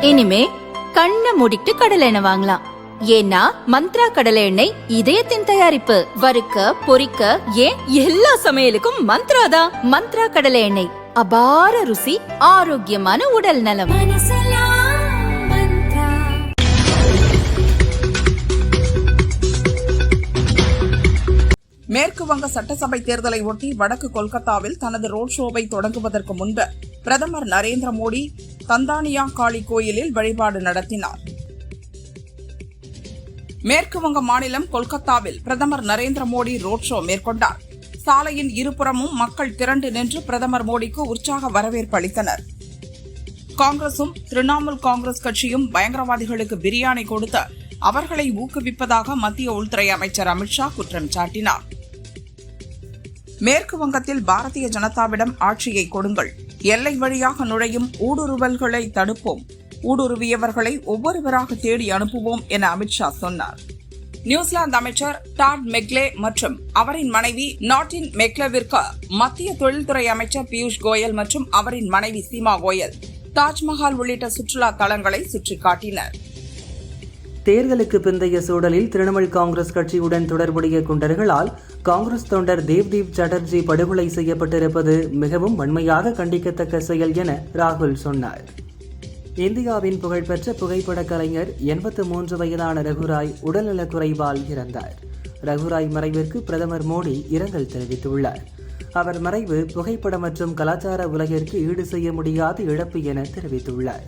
இனிமே கண்ணை மூடிட்டு கடலை எண்ணெய் வாங்கலாம். ஏன்னா மந்த்ரா கடலை எண்ணெய் இதயத்தின் தயாரிப்பு. வறுக்க பொரிக்க ஏன் எல்லா சமையலுக்கும் மந்த்ரா தான். மந்த்ரா கடலை எண்ணெய் அபார ருசி, ஆரோக்கியமான உடல் நலம். மேற்கு வங்க சட்டசபை தேர்தலை ஒட்டி வடக்கு கொல்கத்தாவில் தனது ரோட் ஷோவை தொடங்குவதற்கு முன்பு பிரதமர் நரேந்திர மோடி தந்தானியா காளி கோயிலில் வழிபாடு நடத்தினார். மேற்கு வங்க மாநிலம் கொல்கத்தாவில் பிரதமர் நரேந்திர மோடி ரோட் ஷோ மேற்கொண்டார். சாலையின் இருபுறமும் மக்கள் திரண்டு நின்று பிரதமர் மோடிக்கு உற்சாக வரவேற்பு அளித்தனர். காங்கிரசும் திரிணாமுல் காங்கிரஸ் கட்சியும் பயங்கரவாதிகளுக்கு பிரியாணி கொடுத்து அவர்களை ஊக்குவிப்பதாக மத்திய உள்துறை அமைச்சர் அமித்ஷா குற்றம் சாட்டினார். மேற்கு வங்கத்தில் பாரதிய ஜனதாவிடம் ஆட்சியை கொடுங்கள், எல்லை வழியாக நுழையும் ஊடுருவல்களை தடுப்போம், ஊடுருவியவர்களை ஒவ்வொருவராக தேடி அனுப்புவோம் என அமித்ஷா சொன்னார். நியூசிலாந்து அமைச்சர் டாட் மெக்லே மற்றும் அவரின் மனைவி நாட்டின் மெக்லேவிற்கு மத்திய தொழில்துறை அமைச்சர் பியூஷ் கோயல் மற்றும் அவரின் மனைவி சீமா கோயல் தாஜ்மஹால் உள்ளிட்ட சுற்றுலா தலங்களை சுற்றிக் காட்டினர். தேர்தலுக்கு பிந்தைய சூழலில் திரிணாமுல் காங்கிரஸ் கட்சியுடன் தொடர்புடைய குண்டர்களால் காங்கிரஸ் தொண்டர் தேவ்தீப் சட்டர்ஜி படுகொலை செய்யப்பட்டிருப்பது மிகவும் வன்மையாக கண்டிக்கத்தக்க செயல் என ராகுல் சொன்னார். இந்தியாவின் புகழ்பெற்ற புகைப்பட கலைஞர் 83 வயதான ரகுராய் உடல்நலக்குறைவால் இறந்தார். ரகுராய் மறைவிற்கு பிரதமர் மோடி இரங்கல் தெரிவித்துள்ளார். அவர் மறைவு புகைப்பட மற்றும் கலாச்சார உலகிற்கு ஈடு செய்ய முடியாத இழப்பு என தெரிவித்துள்ளார்.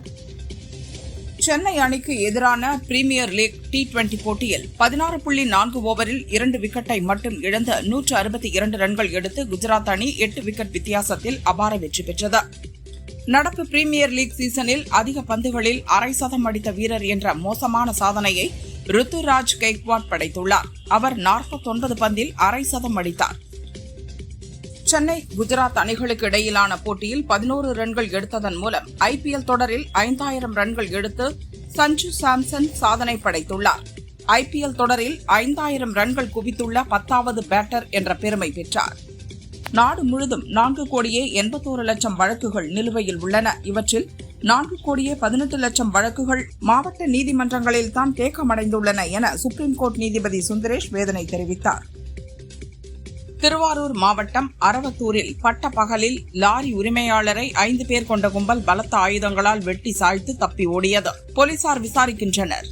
சென்னை அணிக்கு எதிரான பிரீமியர் லீக் T20 போட்டியில் 16.4 ஓவரில் 2 விக்கெட்டை மட்டும் இழந்த 162 ரன்கள் எடுத்து குஜராத் அணி 8 விக்கெட் வித்தியாசத்தில் அபார வெற்றி பெற்றது. நடப்பு பிரீமியர் லீக் சீசனில் அதிக பந்துகளில் அரை சதம் அடித்த வீரர் என்ற மோசமான சாதனையை ருத்துராஜ் கெய்க்வாட் படைத்துள்ளார். அவர் 49 பந்தில் அரை சதம் அடித்தார். சென்னை குஜராத் அணிகளுக்கு இடையிலான போட்டியில் 11 ரன்கள் எடுத்ததன் மூலம் IPL தொடரில் 5000 ரன்கள் எடுத்து சஞ்சு சாம்சன் சாதனை படைத்துள்ளார். IPL தொடரில் 5000 ரன்கள் குவித்துள்ள 10வது பேட்டர் என்ற பெருமை பெற்றார். நாடு முழுதும் 4,81,00,000 வழக்குகள் நிலுவையில் உள்ளன. இவற்றில் 4,18,00,000 வழக்குகள் மாவட்ட நீதிமன்றங்களில் தான் தேக்கமடைந்துள்ளன என சுப்ரீம் கோர்ட் நீதிபதி சுந்தரேஷ் வேதனை தெரிவித்தார். திருவாரூர் மாவட்டம் அரவத்தூரில் பட்ட பகலில் லாரி உரிமையாளரை 5 பேர் கொண்ட கும்பல் பலத்த ஆயுதங்களால் வெட்டி சாய்த்து தப்பி ஓடியது. போலீசார் விசாரிக்கின்றனர்.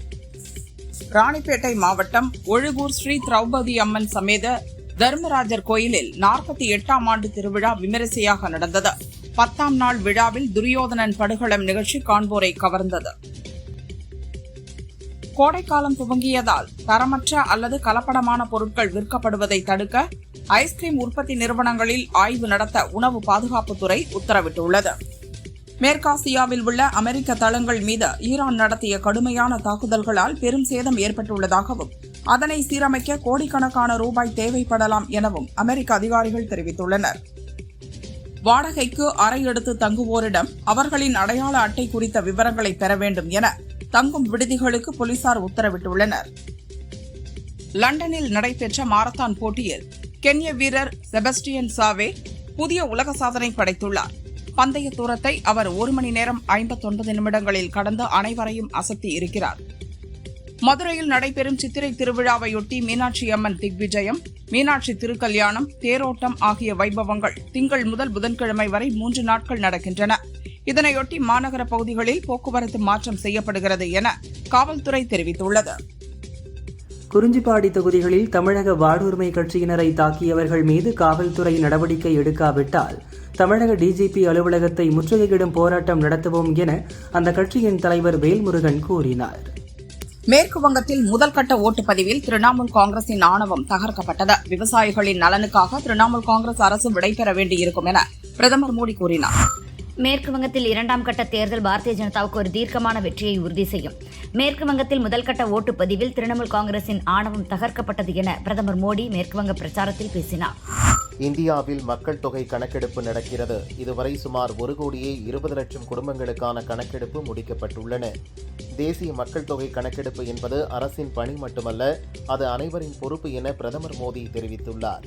ராணிப்பேட்டை மாவட்டம் ஒழுகூர் ஸ்ரீ திரௌபதி அம்மன் சமேத தர்மராஜர் கோயிலில் 48ஆம் ஆண்டு திருவிழா விமரிசையாக நடந்தது. 10ஆம் நாள் விழாவில் துரியோதனன் படுகளம் நிகழ்ச்சி காண்போரை கவர்ந்தது. கோடைக்காலம் துவங்கியதால் தரமற்ற அல்லது கலப்படமான பொருட்கள் விற்கப்படுவதை தடுக்க ஐஸ்கிரீம் உற்பத்தி நிறுவனங்களில் ஆய்வு நடத்த உணவு பாதுகாப்புத்துறை உத்தரவிட்டுள்ளது. மேற்காசியாவில் உள்ள அமெரிக்க தளங்கள் மீது ஈரான் நடத்திய கடுமையான தாக்குதல்களால் பெரும் சேதம் ஏற்பட்டுள்ளதாகவும் அதனை சீரமைக்க கோடிக்கணக்கான ரூபாய் தேவைப்படலாம் எனவும் அமெரிக்க அதிகாரிகள் தெரிவித்துள்ளனர். வாடகைக்கு அறை எடுத்து தங்குவோரிடம் அவர்களின் அடையாள அட்டை குறித்த விவரங்களை பெற வேண்டும் என தங்கும் விடுதிகளுக்கு போலீசார் உத்தரவிட்டுள்ளனர். லண்டனில் நடைபெற்ற மாரத்தான் போட்டியில் கென்ய வீரர் செபஸ்டியன் சாவே புதிய உலக சாதனை படைத்துள்ளார். பந்தய தூரத்தை அவர் 1 மணி நேரம் 59 நிமிடங்களில் கடந்து அனைவரையும் அசத்தி இருக்கிறார். மதுரையில் நடைபெறும் சித்திரை திருவிழாவையொட்டி மீனாட்சி அம்மன் திக்விஜயம், மீனாட்சி திருக்கல்யாணம், தேரோட்டம் ஆகிய வைபவங்கள் திங்கள் முதல் புதன்கிழமை வரை 3 நாட்கள் நடக்கின்றன. இதனையொட்டி மாநகர பகுதிகளில் போக்குவரத்து மாற்றம் செய்யப்படுகிறது என காவல்துறை தெரிவித்துள்ளது. குறிஞ்சிப்பாடி தொகுதிகளில் தமிழக வாழ்வுரிமை கட்சியினரை தாக்கியவர்கள் மீது காவல்துறை நடவடிக்கை எடுக்காவிட்டால் தமிழக டிஜிபி அலுவலகத்தை முற்றுகையிடும் போராட்டம் நடத்துவோம் என அந்த கட்சியின் தலைவர் வேல்முருகன் கூறினார். மேற்கு வங்கத்தில் முதல் கட்ட ஓட்டுப்பதிவில் திரிணாமுல் காங்கிரசின் ஆணவம் தகர்க்கப்பட்டது. விவசாயிகளின் நலனுக்காக திரிணாமுல் காங்கிரஸ் அரசு விடைபெற வேண்டியிருக்கும் என பிரதமர் மோடி கூறினார். மேற்கு வங்கத்தில் 2ஆம் கட்ட தேர்தல் பாரதிய ஜனதாவுக்கு ஒரு தீர்க்கமான வெற்றியை உறுதி செய்யும். மேற்கு வங்கத்தில் முதல் கட்ட ஓட்டுப்பதிவில் திரிணாமுல் காங்கிரசின் ஆணவம் தகர்க்கப்பட்டது என பிரதமர் மோடி மேற்கு வங்க பிரச்சாரத்தில் பேசினார். இந்தியாவில் மக்கள் தொகை கணக்கெடுப்பு நடக்கிறது. இதுவரை சுமார் 1,20,00,000 குடும்பங்களுக்கான கணக்கெடுப்பு முடிக்கப்பட்டுள்ளன. தேசிய மக்கள் தொகை கணக்கெடுப்பு என்பது அரசின் பணி மட்டுமல்ல, அது அனைவரின் பொறுப்பு என பிரதமர் மோடி தெரிவித்துள்ளார்.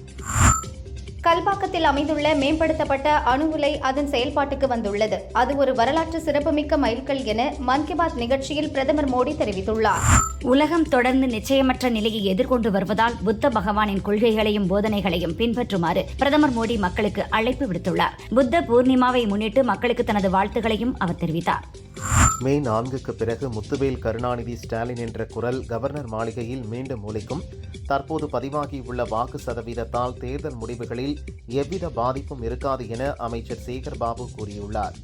கல்பாக்கத்தில் அமைந்துள்ள மேம்படுத்தப்பட்ட அணு உலை அதன் செயல்பாட்டுக்கு வந்துள்ளது. அது ஒரு வரலாற்று சிறப்புமிக்க மைல்கல் என மன் கி பாத் நிகழ்ச்சியில் பிரதமர் மோடி தெரிவித்துள்ளார். உலகம் தொடர்ந்து நிச்சயமற்ற நிலையை எதிர்கொண்டு வருவதால் புத்த பகவானின் கொள்கைகளையும் போதனைகளையும் பின்பற்றுமாறு பிரதமர் மோடி மக்களுக்கு அழைப்பு விடுத்துள்ளார். புத்த பூர்ணிமாவை முன்னிட்டு மக்களுக்கு தனது வாழ்த்துக்களையும் அவர் தெரிவித்தார். மே 4க்கு பிறகு முத்துவேல் கருணாநிதி ஸ்டாலின் என்ற குரல் கவர்னர் மாளிகையில் மீண்டும் ஒலிக்கும். தற்போது பதிவாகியுள்ள வாக்கு சதவீதத்தால் தேர்தல் முடிவுகளில் எவ்வித பாதிப்பும் இருக்காது என அமைச்சர் சேகர் பாபு கூறியுள்ளார்.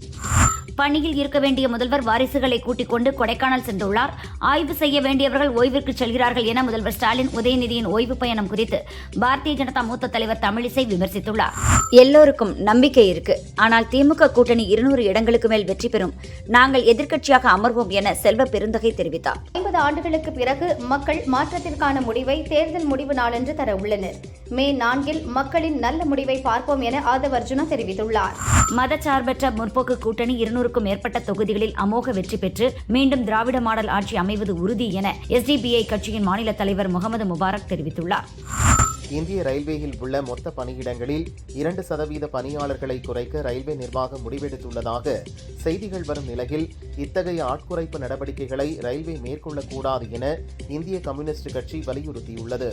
பணியில் இருக்க வேண்டிய முதல்வர் வாரிசுகளை கூட்டிக் கொண்டு கொடைக்கானல் சென்றுள்ளார். ஆய்வு செய்ய வேண்டியவர்கள் ஓய்விற்கு செல்கிறார்கள் என முதல்வர் ஸ்டாலின் உதயநிதியின் ஓய்வு பயணம் குறித்து பாரதிய ஜனதா மூத்த தலைவர் தமிழிசை விமர்சித்துள்ளார். எல்லோருக்கும் நம்பிக்கை இருக்கு, ஆனால் திமுக கூட்டணி 200 இடங்களுக்கு மேல் வெற்றி பெறும். நாங்கள் எதிர்க்கட்சியாக அமர்வோம் என செல்வ பெருந்தகை தெரிவித்தார். 50 ஆண்டுகளுக்கு பிறகு மக்கள் மாற்றத்திற்கான முடிவை தேர்தல் முடிவு நாளன்று தர உள்ளனர். மே 4 மக்களின் நல்ல முடிவை பார்ப்போம் என ஆதவ் அர்ஜுனா தெரிவித்துள்ளார். மதச்சார்பற்ற முற்போக்கு கூட்டணி 200க்கும் மேற்பட்ட தொகுதிகளில் அமோக வெற்றி பெற்று மீண்டும் திராவிட மாடல் ஆட்சி அமைவது உறுதி என SDPI கட்சியின் மாநில தலைவர் முகமது முபாரக் தெரிவித்துள்ளார். இந்திய ரயில்வேயில் உள்ள மொத்த பணியிடங்களில் 2% பணியாளர்களை குறைக்க ரயில்வே நிர்வாகம் முடிவெடுத்துள்ளதாக செய்திகள் வரும் நிலையில் இத்தகைய ஆட்குறைப்பு நடவடிக்கைகளை ரயில்வே மேற்கொள்ளக்கூடாது என இந்திய கம்யூனிஸ்ட் கட்சி வலியுறுத்தியுள்ளது.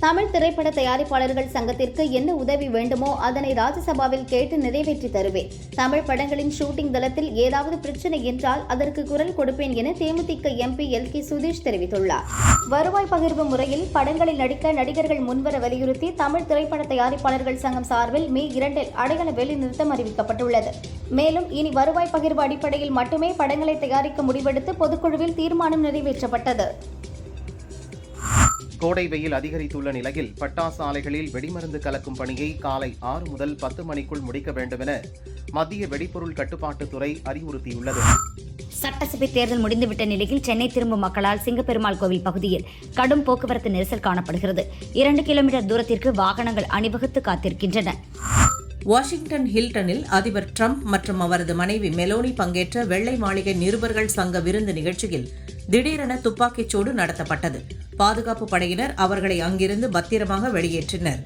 தமிழ் திரைப்பட தயாரிப்பாளர்கள் சங்கத்திற்கு என்ன உதவி வேண்டுமோ அதனை ராஜ்யசபாவில் கேட்டு நிறைவேற்றி தருவேன். தமிழ் படங்களின் ஷூட்டிங் தளத்தில் ஏதாவது பிரச்சனை என்றால் அதற்கு குரல் கொடுப்பேன் என தேமுதிக MP LK சுதீஷ் தெரிவித்துள்ளார். வருவாய் பகிர்வு முறையில் படங்களில் நடிக்க நடிகர்கள் முன்வர வலியுறுத்தி தமிழ் திரைப்பட தயாரிப்பாளர்கள் சங்கம் சார்பில் மே 2 அடையாள வேலைநிறுத்தம் அறிவிக்கப்பட்டுள்ளது. மேலும் இனி வருவாய் பகிர்வு அடிப்படையில் மட்டுமே படங்களை தயாரிக்க முடிவெடுத்து பொதுக்குழுவில் தீர்மானம் நிறைவேற்றப்பட்டது. கோடை வெயில் அதிகரித்துள்ள நிலையில் பட்டாசு ஆலைகளில் வெடிமருந்து கலக்கும் பணியை காலை 6 முதல் 10 மணிக்குள் முடிக்க வேண்டும் என மத்திய வெடிபொருள் கட்டுப்பாட்டுத்துறை அறிவுறுத்தியுள்ளது. சட்டசபை தேர்தல் முடிந்துவிட்ட நிலையில் சென்னை திரும்பும் மக்களால் சிங்கப்பெருமாள் கோவில் பகுதியில் கடும் போக்குவரத்து நெரிசல் காணப்படுகிறது. 2 கிலோமீட்டர் தூரத்திற்கு வாகனங்கள் அணிவகுத்து காத்திருக்கின்றன. வாஷிங்டன் ஹில்டனில் அதிபர் டிரம்ப் மற்றும் அவரது மனைவி மெலோனி பங்கேற்ற வெள்ளை மாளிகை நிருபர்கள் சங்க விருந்து நிகழ்ச்சியில் திடீரென துப்பாக்கிச்சூடு நடத்தப்பட்டது. பாதுகாப்பு படையினர் அவர்களை அங்கிருந்து பத்திரமாக வெளியேற்றினர்.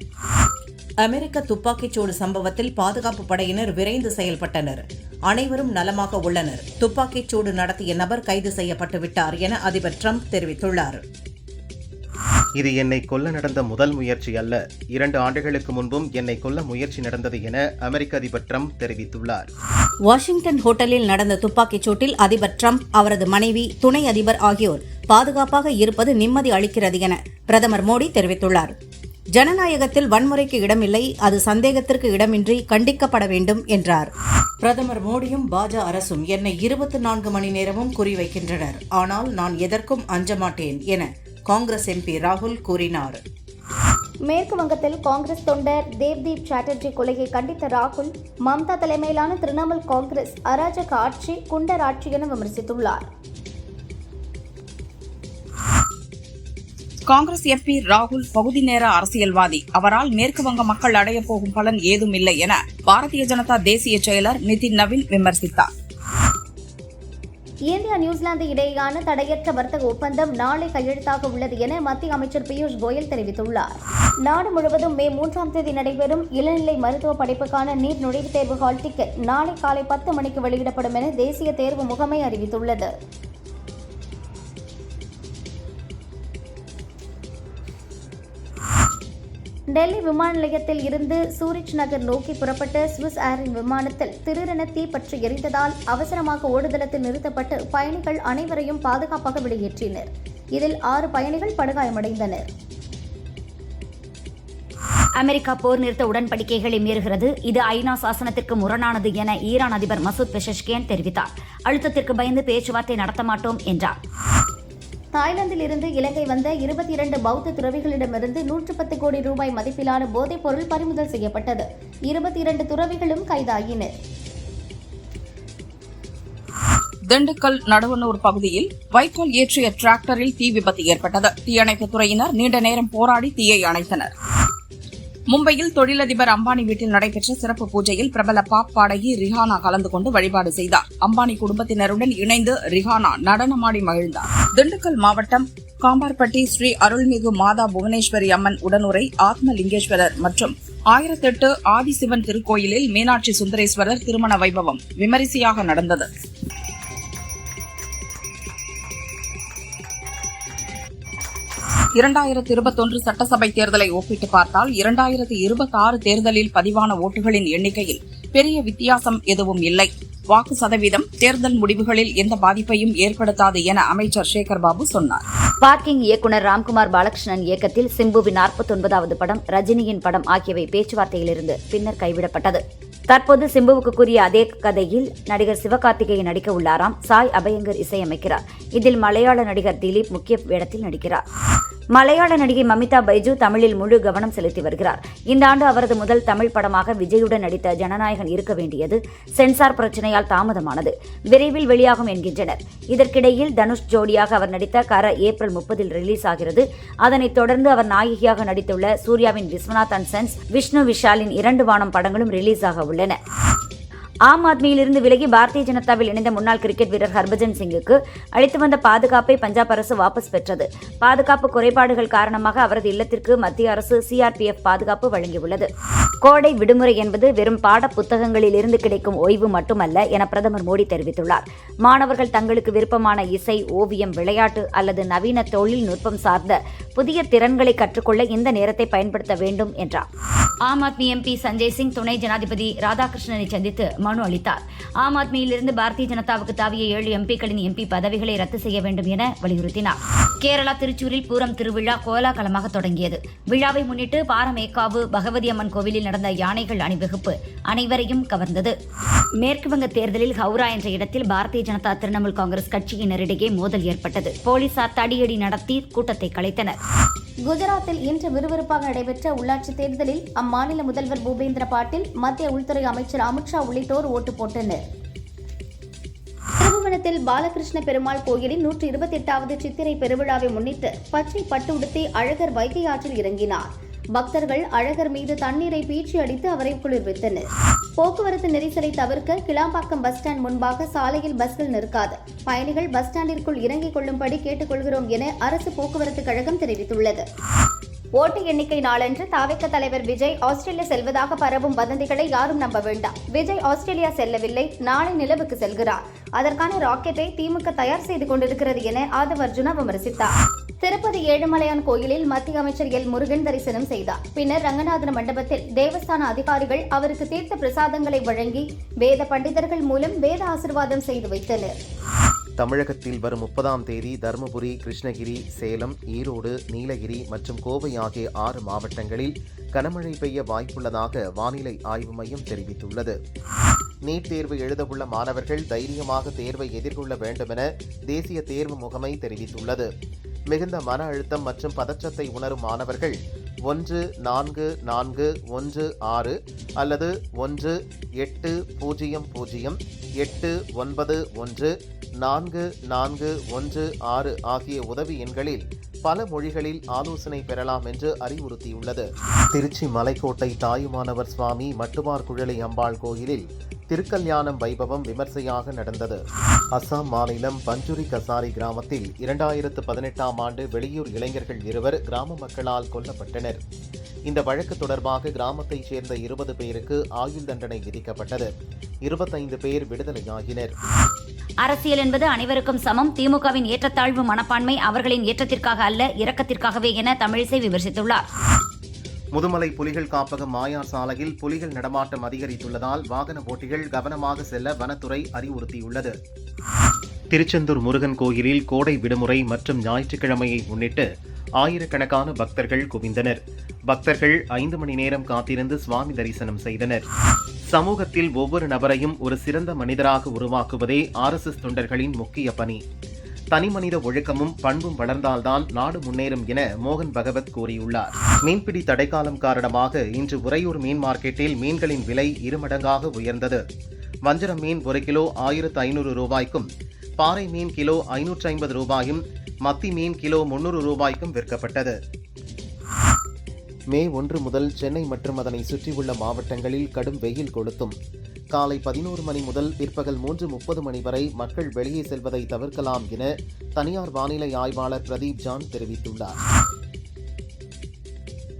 அமெரிக்க துப்பாக்கிச்சூடு சம்பவத்தில் பாதுகாப்பு படையினர் விரைந்து செயல்பட்டனர். அனைவரும் நலமாக உள்ளனர். துப்பாக்கிச்சூடு நடத்திய நபர் கைது செய்யப்பட்டு விட்டார் என அதிபர் டிரம்ப் தெரிவித்துள்ளார். இது என்னை கொல்ல நடந்த முதல் முயற்சி அல்ல. 2 ஆண்டுகளுக்கு முன்பும் என்னை கொல்ல முயற்சி நடந்தது என அமெரிக்க அதிபர் டிரம்ப் தெரிவித்துள்ளார். வாஷிங்டன் ஹோட்டலில் நடந்த துப்பாக்கிச் சூட்டில் அதிபர் டிரம்ப், அவரது மனைவி, துணை அதிபர் ஆகியோர் பாதுகாப்பாக இருப்பது நிம்மதி அளிக்கிறது என பிரதமர் மோடி தெரிவித்துள்ளார். ஜனநாயகத்தில் வன்முறைக்கு இடமில்லை, அது சந்தேகத்திற்கு இடமின்றி கண்டிக்கப்பட வேண்டும் என்றார். பிரதமர் மோடியும் பாஜ அரசும் என்னை 24 மணி நேரமும் குறிவைக்கின்றனர். ஆனால் நான் எதற்கும் அஞ்ச மாட்டேன் என காங்கிரஸ் MP ராகுல் கூறினார். மேற்கு வங்கத்தில் காங்கிரஸ் தொண்டர் தேவ்தீப் சாட்டர்ஜி கொலையை கண்டித்த ராகுல், மம்தா தலைமையிலான திரிணாமுல் காங்கிரஸ் அராஜக ஆட்சி, குண்டர் ஆட்சி என விமர்சித்துள்ளார். காங்கிரஸ் MP ராகுல் பகுதி நேர அரசியல்வாதி. அவரால் மேற்கு வங்க மக்கள் அடைய போகும் பலன் ஏதும் இல்லை என பாரதிய ஜனதா தேசிய செயலர் நிதின் நவீன் விமர்சித்தார். இந்தியா நியூசிலாந்து இடையேயான தடையற்ற வர்த்தக ஒப்பந்தம் நாளை கையெழுத்தாக உள்ளது என மத்திய அமைச்சர் பியூஷ் கோயல் தெரிவித்துள்ளார். நாடு முழுவதும் மே 3ஆம் தேதி நடைபெறும் இளநிலை மருத்துவ படிப்புக்கான நீட் நுழைவுத் தேர்வு ஹால் டிக்கெட் நாளை காலை 10 மணிக்கு வெளியிடப்படும் என தேசிய தேர்வு முகமை அறிவித்துள்ளது. டெல்லி விமான நிலையத்தில் இருந்து சூரிச் நகர் நோக்கி புறப்பட்ட ஸ்விஸ் ஏரின் விமானத்தில் திடீரென தீ பற்றி எரிந்ததால் அவசரமாக ஓடுதளத்தில் நிறுத்தப்பட்டு பயணிகள் அனைவரையும் பாதுகாப்பாக வெளியேற்றினர். இதில் 6 பயணிகள் படுகாயமடைந்தனர். அமெரிக்கா போர் நிறுத்த உடன்படிக்கைகளை மீறுகிறது, இது ஐநா சாசனத்திற்கு முரணானது என ஈரான் அதிபர் மசூத் பெஷஷ்கியான் தெரிவித்தார். அழுத்தத்திற்கு பயந்து பேச்சுவார்த்தை நடத்த மாட்டோம் என்றார். தாய்லாந்தில் இருந்து இலங்கை வந்த 22 பௌத்த துறவிகளிடமிருந்து 110 கோடி ரூபாய் மதிப்பிலான போதைப் பொருள் பறிமுதல் செய்யப்பட்டது. 22 துறவிகளும் கைதாகினர். திண்டுக்கல் நடுவனூர் பகுதியில் வைக்கோல் ஏற்றிய டிராக்டரில் தீ விபத்து ஏற்பட்டது. தீயணைப்புத் துறையினர் நீண்ட நேரம் போராடி தீயை அணைத்தனர். மும்பையில் தொழிலதிபர் அம்பானி வீட்டில் நடைபெற்ற சிறப்பு பூஜையில் பிரபல பாப் பாடகி ரிஹானா கலந்து கொண்டு வழிபாடு செய்தார். அம்பானி குடும்பத்தினருடன் இணைந்து ரிஹானா நடனமாடி மகிழ்ந்தார். திண்டுக்கல் மாவட்டம் காம்பார்பட்டி ஸ்ரீ அருள்மிகு மாதா புவனேஸ்வரி அம்மன் உடனுரை ஆத்மலிங்கேஸ்வரர் மற்றும் 1008 ஆதிசிவன் திருக்கோயிலில் மீனாட்சி சுந்தரேஸ்வரர் திருமண வைபவம் விமரிசையாக நடந்தது. இரண்டாயிரத்து 21 சட்டசபை தேர்தலை ஒப்பிட்டு பார்த்தால் 2026 தேர்தலில் பதிவான ஓட்டுகளின் எண்ணிக்கையில் பெரிய வித்தியாசம் எதுவும் இல்லை. வாக்கு சதவீதம் தேர்தல் முடிவுகளில் எந்த பாதிப்பையும் ஏற்படுத்தாது என அமைச்சர் சேகர் பாபு சொன்னார். பார்க்கிங் இயக்குனர் ராம்குமார் பாலகிருஷ்ணன் இயக்கத்தில் சிம்புவின் 49வது படம், ரஜினியின் படம் ஆகியவை பேச்சுவார்த்தையிலிருந்து பின்னர் கைவிடப்பட்டது. தற்போது சிம்புவுக்கு கூறிய அதே கதையில் நடிகர் சிவகார்த்திகேயன் நடிக்க உள்ளாராம். சாய் அபயங்கர் இசையமைக்கிறார். இதில் மலையாள நடிகர் திலீப் முக்கிய வேடத்தில் நடிக்கிறார். மலையாள நடிகை மமிதா பைஜு தமிழில் முழு கவனம் செலுத்தி வருகிறார். இந்த ஆண்டு அவரது முதல் தமிழ் படமாக விஜயுடன் நடித்த ஜனநாயகன் இருக்க வேண்டியது சென்சார் பிரச்சனையால் தாமதமானது. விரைவில் வெளியாகும் என்கின்றனர். இதற்கிடையில் தனுஷ் ஜோடியாக அவர் நடித்த கர ஏப்ரல் 30 ரிலீஸ் ஆகிறது. அதனைத் தொடர்ந்து அவர் நாயகியாக நடித்துள்ள சூர்யாவின் விஸ்வநாத் அண்ட் சன்ஸ், விஷ்ணு விஷாலின் 2 வானம் படங்களும் ரிலீஸ் ஆக உள்ளன. ஆம் ஆத்மியிலிருந்து விலகி பாரதிய ஜனதாவில் இணைந்த முன்னாள் கிரிக்கெட் வீரர் ஹர்பஜன் சிங்குக்கு அளித்து வந்த பாதுகாப்பை பஞ்சாப் அரசு வாபஸ் பெற்றது. பாதுகாப்பு குறைபாடுகள் காரணமாக அவரது இல்லத்திற்கு மத்திய அரசு சிஆர்பிஎஃப் பாதுகாப்பு வழங்கியுள்ளது. கோடை விடுமுறை என்பது வெறும் பாட புத்தகங்களில் இருந்து கிடைக்கும் ஓய்வு மட்டுமல்ல என பிரதமர் மோடி தெரிவித்துள்ளார். மாணவர்கள் தங்களுக்கு விருப்பமான இசை, ஓவியம், விளையாட்டு அல்லது நவீன தொழில்நுட்பம் சார்ந்த புதிய திறன்களை கற்றுக்கொள்ள இந்த நேரத்தை பயன்படுத்த வேண்டும் என்றார். ஆம் ஆத்மி எம்பி சஞ்சய் சிங் துணை ஜனாதிபதி ராதாகிருஷ்ணனை சந்தித்து மனு அளித்தார். ஆம் ஆத்மியிலிருந்து பாரதிய ஜனதாவுக்கு தாவிய 7 எம்பிக்களின் எம்பி பதவிகளை ரத்து செய்ய வேண்டும் என வலியுறுத்தினார். கேரளா திருச்சூரில் பூரம் திருவிழா கோலாகலமாக தொடங்கியது. விழாவை முன்னிட்டு பாரமேக்காவு பகவதி அம்மன் கோவிலில் நடந்த யானைகள் அணிவகுப்பு அனைவரையும் கவர்ந்தது. மேற்குவங்க தேர்தலில் ஹவுரா என்ற இடத்தில் பாரதிய ஜனதா திரிணாமுல் காங்கிரஸ் கட்சியினரிடையே மோதல் ஏற்பட்டது. போலீசார் தடியடி நடத்தி கூட்டத்தை கலைத்தனர். குஜராத்தில் இன்று விறுவிறுப்பாக நடைபெற்ற உள்ளாட்சி தேர்தலில் அம்மாநில முதல்வர் பூபேந்திர பாட்டீல், மத்திய உள்துறை அமைச்சர் அமித்ஷா உள்ளிட்டோர் ஓட்டு போட்டனர். திருபுவனத்தில் பாலகிருஷ்ண பெருமாள் கோயிலின் 128வது சித்திரை பெருவிழாவை முன்னிட்டு பச்சை பட்டு உடுத்தி அழகர் வைகை ஆற்றில் இறங்கினார். பக்தர்கள் அழகர் மீது தண்ணீரை பீச்சி அடித்து அவரை குளிர்வித்தனர். போக்குவரத்து நெரிசலை தவிர்க்க கிளாம்பாக்கம் பஸ் ஸ்டாண்ட் முன்பாக சாலையில் பஸ்கள் நிற்காது. பயணிகள் பஸ் ஸ்டாண்டிற்குள் இறங்கிக் கொள்ளும்படி கேட்டுக் கொள்கிறோம் என அரசு போக்குவரத்து கழகம் தெரிவித்துள்ளது. ஓட்டு எண்ணிக்கை நாளன்று தாவேக தலைவர் விஜய் ஆஸ்திரேலியா செல்வதாக பரவும் வதந்திகளை யாரும் நம்ப வேண்டாம். விஜய் ஆஸ்திரேலியா செல்லவில்லை, நாளை நிலவுக்கு செல்கிறார். அதற்கான ராக்கெட்டை திமுக தயார் செய்து கொண்டிருக்கிறது என ஆதவ் அர்ஜுனா விமர்சித்தார். திருப்பதி ஏழுமலையான் கோயிலில் மத்திய அமைச்சர் எல் முருகன் தரிசனம் செய்தார். பின்னர் ரங்கநாதன மண்டபத்தில் தேவஸ்தான அதிகாரிகள் அவருக்கு தீர்த்த பிரசாதங்களை வழங்கி வேத பண்டிதர்கள் மூலம் வேத ஆசீர்வாதம் செய்து வைத்தனர். தமிழகத்தில் வரும் 30ஆம் தேதி தருமபுரி, கிருஷ்ணகிரி, சேலம், ஈரோடு, நீலகிரி மற்றும் கோவை ஆகிய 6 மாவட்டங்களில் கனமழை பெய்ய வாய்ப்புள்ளதாக வானிலை ஆய்வு மையம் தெரிவித்துள்ளது. நீட் தேர்வு எழுதவுள்ள மாணவர்கள் தைரியமாக தேர்வை எதிர்கொள்ள வேண்டும் என தேசிய தேர்வு முகமை தெரிவித்துள்ளது. மிகுந்த மன அழுத்தம் மற்றும் பதற்றத்தை உணரும் மாணவர்கள் 144116 அல்லது 180089144116 ஆகிய உதவி எண்களில் பல மொழிகளில் ஆலோசனை பெறலாம் என்று அறிவுறுத்தியுள்ளது. திருச்சி மலைக்கோட்டை தாயுமானவர் சுவாமி மட்டுமார் குழலி அம்பாள் கோயிலில் திருக்கல்யாணம் வைபவம் விமர்சையாக நடந்தது. அசாம் மாநிலம் பஞ்சுரி கசாரி கிராமத்தில் 2018ஆம் ஆண்டு வெளியூர் இளைஞர்கள் 2 கிராம மக்களால் கொல்லப்பட்டனர். இந்த வழக்கு தொடர்பாக கிராமத்தைச் சேர்ந்த 20 பேருக்கு ஆயுள் தண்டனை விதிக்கப்பட்டது. 25 பேர் விடுதலையாகினர். அரசியல் என்பது அனைவருக்கும் சமம். திமுகவின் ஏற்றத்தாழ்வு மனப்பான்மை அவர்களின் ஏற்றத்திற்காக அல்ல, இரக்கத்திற்காகவே என தமிழிசை விமர்சித்துள்ளார். முதுமலை புலிகள் காப்பகம் மாயார் சாலையில் புலிகள் நடமாட்டம் அதிகரித்துள்ளதால் வாகன ஓட்டிகள் கவனமாக செல்ல வனத்துறை அறிவுறுத்தியுள்ளது. திருச்செந்தூர் முருகன் கோயிலில் கோடை விடுமுறை மற்றும் ஞாயிற்றுக்கிழமையை முன்னிட்டு ஆயிரக்கணக்கான பக்தர்கள் குவிந்தனர். பக்தர்கள் 5 மணி நேரம் காத்திருந்து சுவாமி தரிசனம் செய்தனர். சமூகத்தில் ஒவ்வொரு நபரையும் ஒரு சிறந்த மனிதராக உருவாக்குவதே RSS தொண்டர்களின் முக்கிய பணி. தனிமனித ஒழுக்கமும் பண்பும் வளர்ந்தால்தான் நாடு முன்னேறும் என மோகன் பகவத் கூறியுள்ளார். மீன்பிடி தடைக்காலம் காரணமாக இன்று உறையூர் மீன் மார்க்கெட்டில் மீன்களின் விலை 2 மடங்காக உயர்ந்தது. வஞ்சரம் மீன் 1 கிலோ 1500 ரூபாய்க்கும், பாறை மீன் கிலோ 550 ரூபாயும், மத்தி மீன் கிலோ 300 ரூபாய்க்கும் விற்கப்பட்டது. மே 1 முதல் சென்னை மற்றும் அதனை சுற்றியுள்ள மாவட்டங்களில் கடும் வெயில் கொளுத்தும். காலை 11 மணி முதல் பிற்பகல் 3:30 மணி வரை மக்கள் வெளியே செல்வதை தவிர்க்கலாம் என தனியார் வானிலை ஆய்வாளர் பிரதீப் ஜான் தெரிவித்துள்ளார்.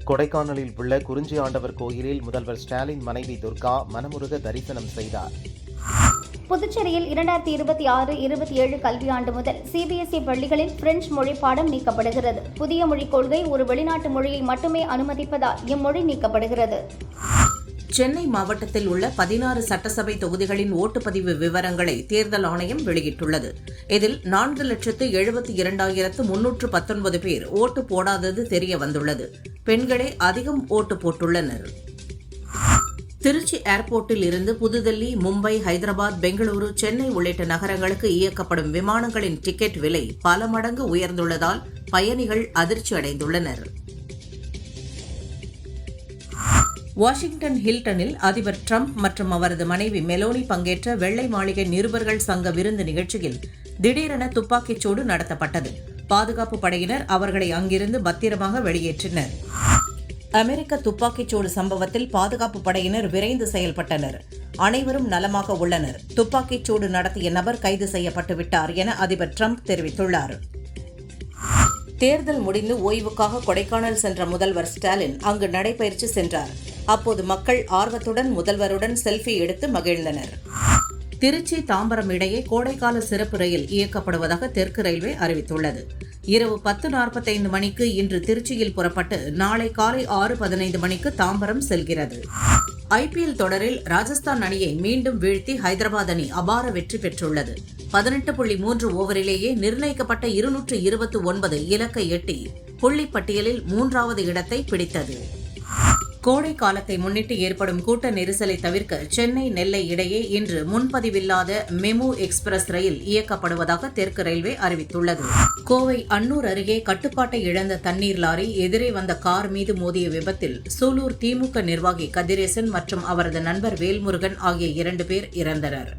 கொடைக்கானலில் உள்ள குறிஞ்சி ஆண்டவர் கோயிலில் முதல்வர் ஸ்டாலின் மனைவி துர்கா மனமுருக தரிசனம் செய்தார். புதுச்சேரியில் 2026-27 கல்வியாண்டு முதல் சிபிஎஸ்இ பள்ளிகளில் பிரெஞ்சு மொழி பாடம் நீக்கப்படுகிறது. புதிய மொழிக் கொள்கை ஒரு வெளிநாட்டு மொழியை மட்டுமே அனுமதிப்பதால் இம்மொழி நீக்கப்படுகிறது. சென்னை மாவட்டத்தில் உள்ள 16 சட்டசபை தொகுதிகளின் ஓட்டுப்பதிவு விவரங்களை தேர்தல் ஆணையம் வெளியிட்டுள்ளது. இதில் 4,72,319 பேர் ஓட்டு போடாதது தெரிய வந்துள்ளது. பெண்களே அதிகம் ஓட்டு போட்டுள்ளனர். திருச்சி ஏர்போர்ட்டில் இருந்து புதுதில்லி, மும்பை, ஹைதராபாத், பெங்களூரு, சென்னை உள்ளிட்ட நகரங்களுக்கு இயக்கப்படும் விமானங்களின் டிக்கெட் விலை பல மடங்கு உயர்ந்துள்ளதால் பயணிகள் அதிர்ச்சி அடைந்துள்ளனர். வாஷிங்டன் ஹில்டனில் அதிபர் டிரம்ப் மற்றும் அவரது மனைவி மெலோனி பங்கேற்ற வெள்ளை மாளிகை நிருபர்கள் சங்க விருந்து நிகழ்ச்சியில் திடீரென துப்பாக்கிச்சூடு நடத்தப்பட்டது. பாதுகாப்பு படையினர் அவர்களை அங்கிருந்து பத்திரமாக வெளியேற்றினர். அமெரிக்க துப்பாக்கிச்சூடு சம்பவத்தில் பாதுகாப்பு படையினர் விரைந்து செயல்பட்டனர். அனைவரும் நலமாக உள்ளனர். துப்பாக்கிச்சூடு நடத்திய நபர் கைது செய்யப்பட்டு விட்டார் என அதிபர் டிரம்ப் தெரிவித்துள்ளார். தேர்தல் முடிந்து ஓய்வுக்காக கொடைக்கானல் சென்ற முதல்வர் ஸ்டாலின் அங்கு நடைபயிற்சி சென்றார். அப்போது மக்கள் ஆர்வத்துடன் முதல்வருடன் செல்ஃபி எடுத்து மகிழ்ந்தனர். திருச்சி தாம்பரம் இடையே கோடைக்கால சிறப்பு ரயில் இயக்கப்படுவதாக தெற்கு ரயில்வே அறிவித்துள்ளது. இரவு 10:45 மணிக்கு இன்று திருச்சியில் புறப்பட்டு நாளை காலை 6:15 மணிக்கு தாம்பரம் செல்கிறது. IPL தொடரில் ராஜஸ்தான் அணியை மீண்டும் வீழ்த்தி ஹைதராபாத் அணி அபார வெற்றி பெற்றுள்ளது. 18.3 ஓவரிலேயே நிர்ணயிக்கப்பட்ட 229 இலக்கை எட்டி புள்ளிப்பட்டியலில் 3வது இடத்தை பிடித்தது. கோடை காலத்தை முன்னிட்டு ஏற்படும் கூட்ட நெரிசலை தவிர்க்க சென்னை நெல்லை இடையே இன்று முன்பதிவில்லாத மெமு எக்ஸ்பிரஸ் ரயில் இயக்கப்படுவதாக தெற்கு ரயில்வே அறிவித்துள்ளது. கோவை அன்னூர் அருகே கட்டுப்பாட்டை இழந்த தண்ணீர் லாரி எதிரே வந்த கார் மீது மோதிய விபத்தில் சூலூர் திமுக நிர்வாகி கதிரேசன் மற்றும் அவரது நண்பர் வேல்முருகன் ஆகிய 2 பேர் இறந்தனர்.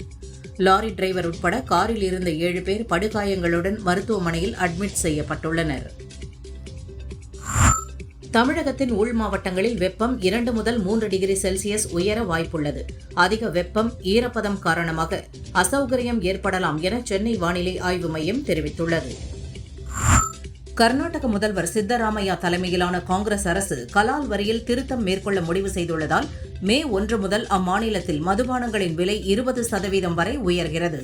லாரி டிரைவர் உட்பட காரில் இருந்த 7 பேர் படுகாயங்களுடன் மருத்துவமனையில் அட்மிட் செய்யப்பட்டுள்ளனர். தமிழகத்தின் உள் மாவட்டங்களில் வெப்பம் 2 முதல் 3 டிகிரி செல்சியஸ் உயர வாய்ப்புள்ளது. அதிக வெப்பம், ஈரப்பதம் காரணமாக அசௌகரியம் ஏற்படலாம் என சென்னை வானிலை ஆய்வு மையம் தெரிவித்துள்ளது. கர்நாடக முதல்வர் சித்தராமையா தலைமையிலான காங்கிரஸ் அரசு கலால் வரியில் திருத்தம் மேற்கொள்ள முடிவு செய்துள்ளதால் மே 1 முதல் அம்மாநிலத்தில் மதுபானங்களின் விலை 20% வரை உயர்கிறது.